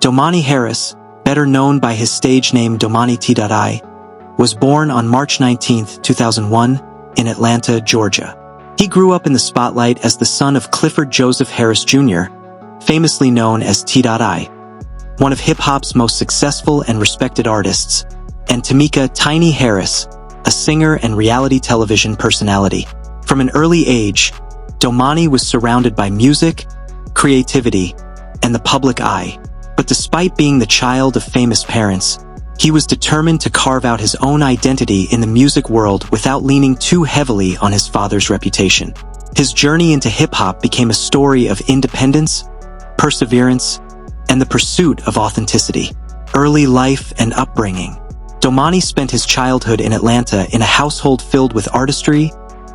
Domani Harris, better known by his stage name Domani T.I., was born on March 19, 2001, in Atlanta, Georgia. He grew up in the spotlight as the son of Clifford Joseph Harris Jr., famously known as T.I., one of hip-hop's most successful and respected artists, and Tamika Tiny Harris, a singer and reality television personality. From an early age, Domani was surrounded by music, creativity, and the public eye. But despite being the child of famous parents, he was determined to carve out his own identity in the music world without leaning too heavily on his father's reputation. His journey into hip-hop became a story of independence, perseverance, and the pursuit of authenticity. Early life and upbringing. Domani spent his childhood in Atlanta in a household filled with artistry,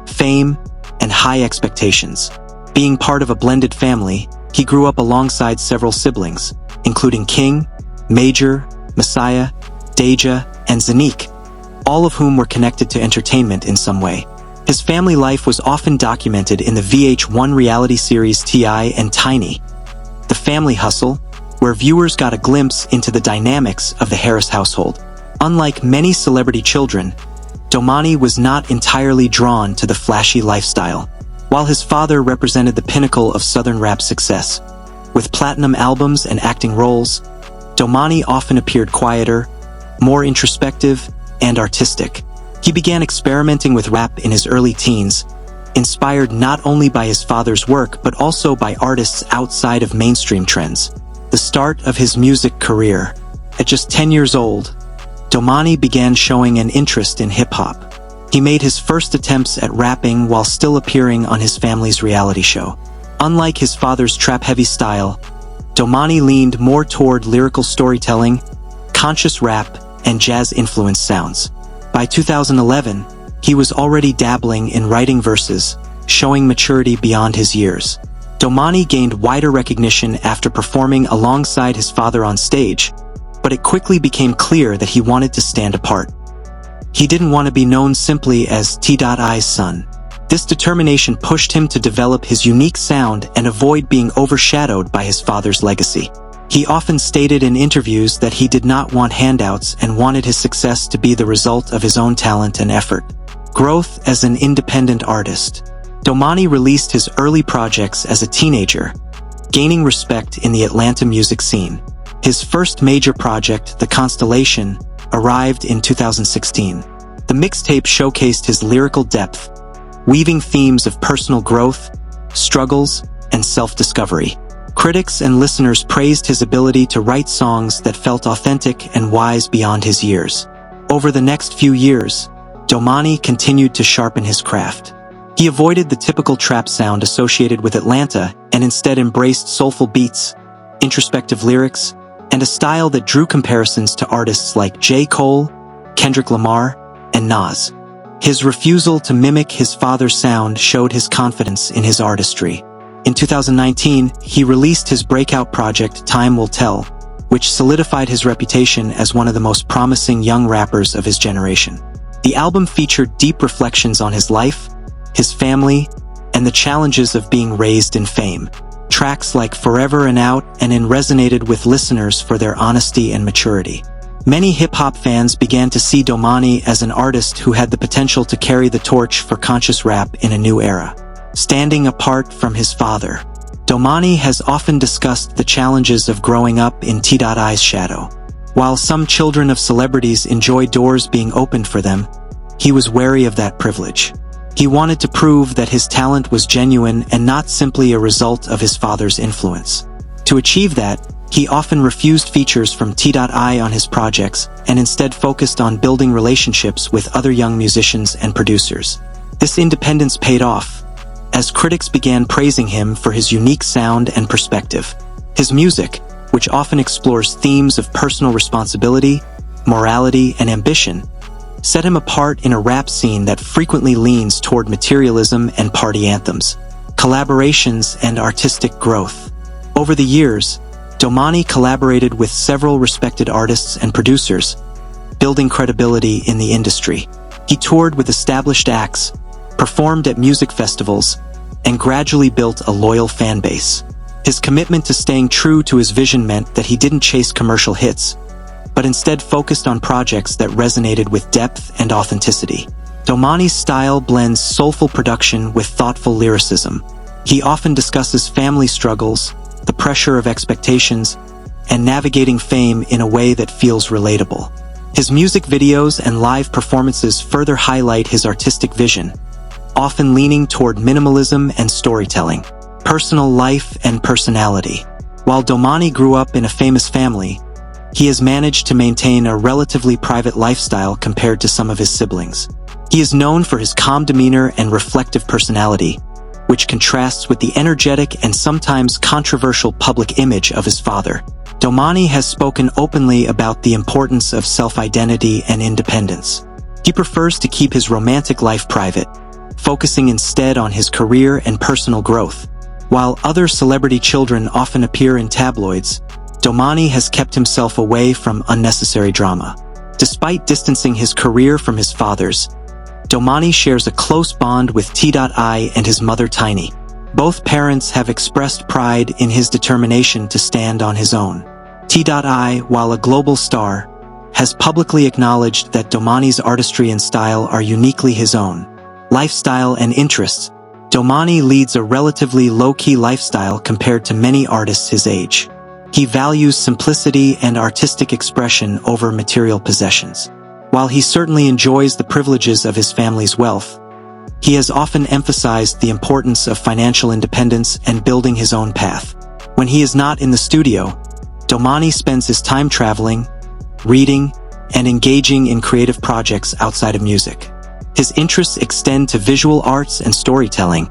fame, and high expectations. Being part of a blended family, he grew up alongside several siblings, including King, Major, Messiah, Deja, and Zanique, all of whom were connected to entertainment in some way. His family life was often documented in the VH1 reality series T.I. and Tiny, The Family Hustle, where viewers got a glimpse into the dynamics of the Harris household. Unlike many celebrity children, Domani was not entirely drawn to the flashy lifestyle. While his father represented the pinnacle of Southern rap success, with platinum albums and acting roles, Domani often appeared quieter, more introspective, and artistic. He began experimenting with rap in his early teens, inspired not only by his father's work but also by artists outside of mainstream trends. The start of his music career. At just 10 years old, Domani began showing an interest in hip-hop. He made his first attempts at rapping while still appearing on his family's reality show. Unlike his father's trap-heavy style, Domani leaned more toward lyrical storytelling, conscious rap, and jazz-influenced sounds. By 2011, he was already dabbling in writing verses, showing maturity beyond his years. Domani gained wider recognition after performing alongside his father on stage, but it quickly became clear that he wanted to stand apart. He didn't want to be known simply as T.I.'s son. This determination pushed him to develop his unique sound and avoid being overshadowed by his father's legacy. He often stated in interviews that he did not want handouts and wanted his success to be the result of his own talent and effort. Growth as an independent artist. Domani released his early projects as a teenager, gaining respect in the Atlanta music scene. His first major project, The Constellation, arrived in 2016. The mixtape showcased his lyrical depth, weaving themes of personal growth, struggles, and self-discovery. Critics and listeners praised his ability to write songs that felt authentic and wise beyond his years. Over the next few years, Domani continued to sharpen his craft. He avoided the typical trap sound associated with Atlanta and instead embraced soulful beats, introspective lyrics, and a style that drew comparisons to artists like J. Cole, Kendrick Lamar, and Nas. His refusal to mimic his father's sound showed his confidence in his artistry. In 2019, he released his breakout project Time Will Tell, which solidified his reputation as one of the most promising young rappers of his generation. The album featured deep reflections on his life, his family, and the challenges of being raised in fame. Tracks like Forever and Out and In resonated with listeners for their honesty and maturity. Many hip-hop fans began to see Domani as an artist who had the potential to carry the torch for conscious rap in a new era. Standing apart from his father. Domani has often discussed the challenges of growing up in T.I.'s shadow. While some children of celebrities enjoy doors being opened for them, he was wary of that privilege. He wanted to prove that his talent was genuine and not simply a result of his father's influence. To achieve that, he often refused features from T.I. on his projects and instead focused on building relationships with other young musicians and producers. This independence paid off, as critics began praising him for his unique sound and perspective. His music, which often explores themes of personal responsibility, morality, and ambition, set him apart in a rap scene that frequently leans toward materialism and party anthems. Collaborations and artistic growth. Over the years, Domani collaborated with several respected artists and producers, building credibility in the industry. He toured with established acts, performed at music festivals, and gradually built a loyal fan base. His commitment to staying true to his vision meant that he didn't chase commercial hits, but instead focused on projects that resonated with depth and authenticity. Domani's style blends soulful production with thoughtful lyricism. He often discusses family struggles, the pressure of expectations, and navigating fame in a way that feels relatable. His music videos and live performances further highlight his artistic vision, often leaning toward minimalism and storytelling. Personal life and personality. While Domani grew up in a famous family, he has managed to maintain a relatively private lifestyle compared to some of his siblings. He is known for his calm demeanor and reflective personality, which contrasts with the energetic and sometimes controversial public image of his father. Domani has spoken openly about the importance of self-identity and independence. He prefers to keep his romantic life private, focusing instead on his career and personal growth. While other celebrity children often appear in tabloids, Domani has kept himself away from unnecessary drama. Despite distancing his career from his father's, Domani shares a close bond with T.I and his mother Tiny. Both parents have expressed pride in his determination to stand on his own. T.I, while a global star, has publicly acknowledged that Domani's artistry and style are uniquely his own. Lifestyle and interests. Domani leads a relatively low-key lifestyle compared to many artists his age. He values simplicity and artistic expression over material possessions. While he certainly enjoys the privileges of his family's wealth, he has often emphasized the importance of financial independence and building his own path. When he is not in the studio, Domani spends his time traveling, reading, and engaging in creative projects outside of music. His interests extend to visual arts and storytelling,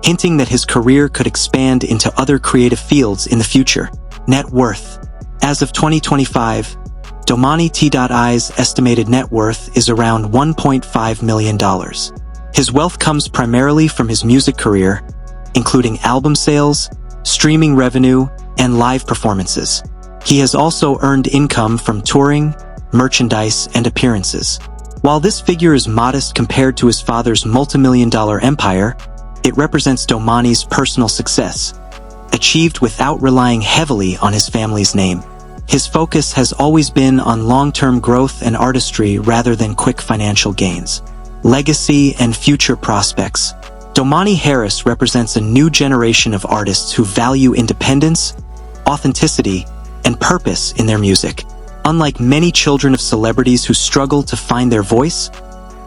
hinting that his career could expand into other creative fields in the future. Net worth. As of 2025, Domani T.I's estimated net worth is around $1.5 million. His wealth comes primarily from his music career, including album sales, streaming revenue, and live performances. He has also earned income from touring, merchandise, and appearances. While this figure is modest compared to his father's multi-million-dollar empire, it represents Domani's personal success, achieved without relying heavily on his family's name. His focus has always been on long-term growth and artistry rather than quick financial gains. Legacy and future prospects. Domani Harris represents a new generation of artists who value independence, authenticity, and purpose in their music. Unlike many children of celebrities who struggle to find their voice,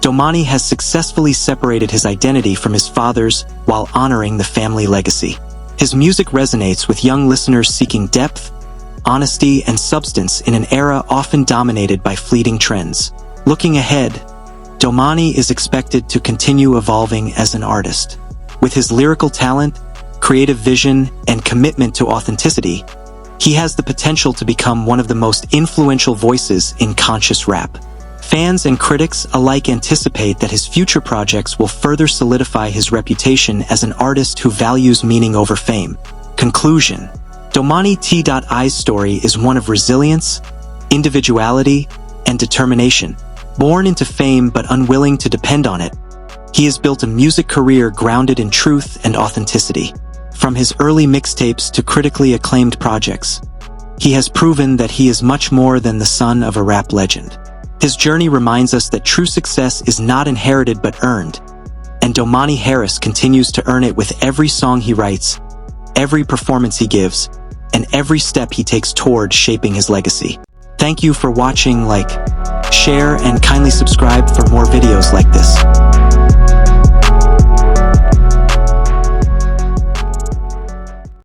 Domani has successfully separated his identity from his father's while honoring the family legacy. His music resonates with young listeners seeking depth, honesty, and substance in an era often dominated by fleeting trends. Looking ahead, Domani is expected to continue evolving as an artist. With his lyrical talent, creative vision, and commitment to authenticity, he has the potential to become one of the most influential voices in conscious rap. Fans and critics alike anticipate that his future projects will further solidify his reputation as an artist who values meaning over fame. Conclusion. Domani T.I's story is one of resilience, individuality, and determination. Born into fame but unwilling to depend on it, he has built a music career grounded in truth and authenticity. From his early mixtapes to critically acclaimed projects, he has proven that he is much more than the son of a rap legend. His journey reminds us that true success is not inherited but earned, and Domani Harris continues to earn it with every song he writes, every performance he gives, and every step he takes toward shaping his legacy. Thank you for watching. Like, share, and kindly subscribe for more videos like this.